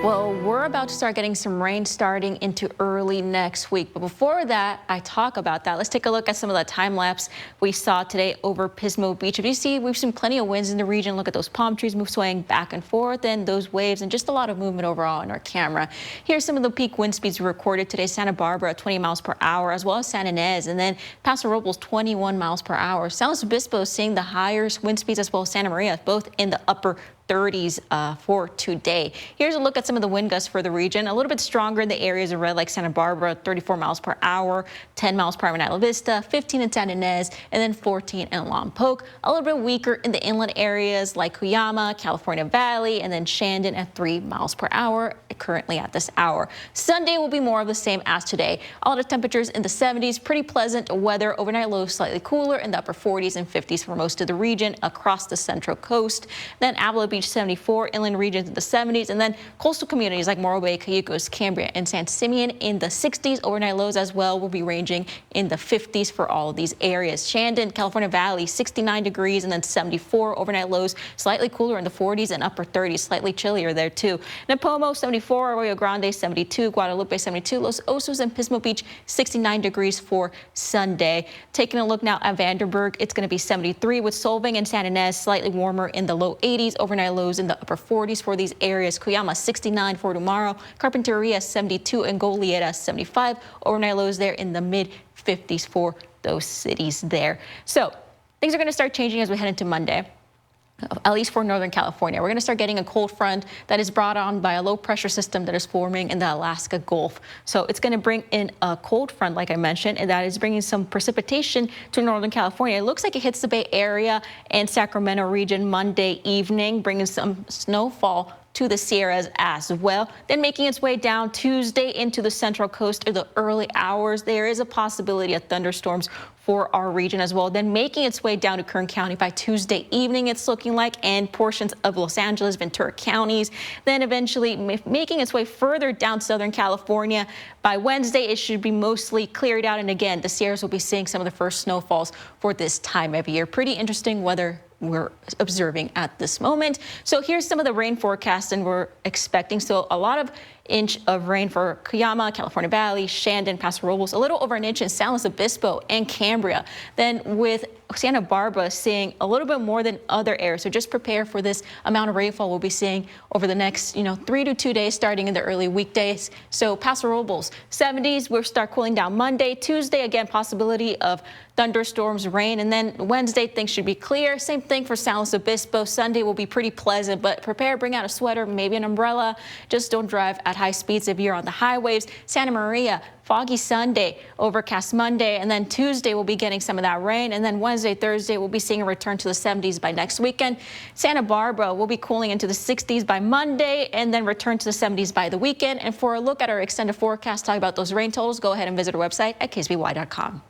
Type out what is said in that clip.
Well, we're about to start getting some rain starting into early next week. But before that, I talk about that. Let's take a look at some of the time lapse we saw today over Pismo Beach. If you see, we've seen plenty of winds in the region. Look at those palm trees move swaying back and forth and those waves and just a lot of movement overall in our camera. Here's some of the peak wind speeds we recorded today. Santa Barbara at 20 miles per hour, as well as San Ynez, and then Paso Robles 21 miles per hour. San Luis Obispo seeing the higher wind speeds, as well as Santa Maria, both in the upper 30s for today. Here's a look at some of the wind gusts for the region. A little bit stronger in the areas of red, like Santa Barbara, 34 miles per hour, 10 miles per hour in Isla Vista, 15 in San Ynez, and then 14 in Lompoc. A little bit weaker in the inland areas like Cuyama, California Valley, and then Shandon at 3 miles per hour currently at this hour. Sunday will be more of the same as today. All the temperatures in the 70s, pretty pleasant weather. Overnight lows slightly cooler in the upper 40s and 50s for most of the region across the central coast. Then Avila Beach 74, inland regions in the 70s, and then coastal communities like Morro Bay, Cayucos, Cambria, and San Simeon in the 60s. Overnight lows as well will be ranging in the 50s for all of these areas. Shandon, California Valley, 69 degrees and then 74. Overnight lows slightly cooler in the 40s and upper 30s, slightly chillier there too. Napomo 74, Arroyo Grande 72, Guadalupe 72, Los Osos and Pismo Beach 69 degrees for Sunday. Taking a look now at Vanderburg, it's going to be 73 with Solvang and San Ynez slightly warmer in the low 80s. Overnight lows in the upper 40s for these areas. Cuyama 69 for tomorrow. Carpinteria 72 and Goliera 75. Overnight lows there in the mid 50s for those cities there. So things are going to start changing as we head into Monday, at least for Northern California. We're going to start getting a cold front that is brought on by a low pressure system that is forming in the Alaska Gulf. So it's going to bring in a cold front, like I mentioned, and that is bringing some precipitation to Northern California. It looks like it hits the Bay Area and Sacramento region Monday evening, bringing some snowfall to the Sierras as well. Then making its way down Tuesday into the central coast in the early hours. There is a possibility of thunderstorms for our region as well. Then making its way down to Kern County by Tuesday evening, it's looking like, and portions of Los Angeles, Ventura counties. Then eventually making its way further down Southern California. By Wednesday, it should be mostly cleared out. And again, the Sierras will be seeing some of the first snowfalls for this time of year. Pretty interesting weather we're observing at this moment. So here's some of the rain forecasts and we're expecting. So a lot of inch of rain for Cuyama, California Valley, Shandon, Paso Robles, a little over an inch in San Luis Obispo and Cambria. Then with Santa Barbara seeing a little bit more than other areas. So just prepare for this amount of rainfall we'll be seeing over the next, 3 to 2 days starting in the early weekdays. So Paso Robles, 70s, we'll start cooling down Monday. Tuesday, again, possibility of thunderstorms, rain, and then Wednesday, things should be clear. Same thing for San Luis Obispo. Sunday will be pretty pleasant, but prepare, bring out a sweater, maybe an umbrella. Just don't drive at high speeds if you're on the highways. Santa Maria, foggy Sunday, overcast Monday, and then Tuesday we'll be getting some of that rain, and then Wednesday, Thursday we'll be seeing a return to the 70s by next weekend. Santa Barbara will be cooling into the 60s by Monday, and then return to the 70s by the weekend. And for a look at our extended forecast, talk about those rain totals, go ahead and visit our website at ksby.com.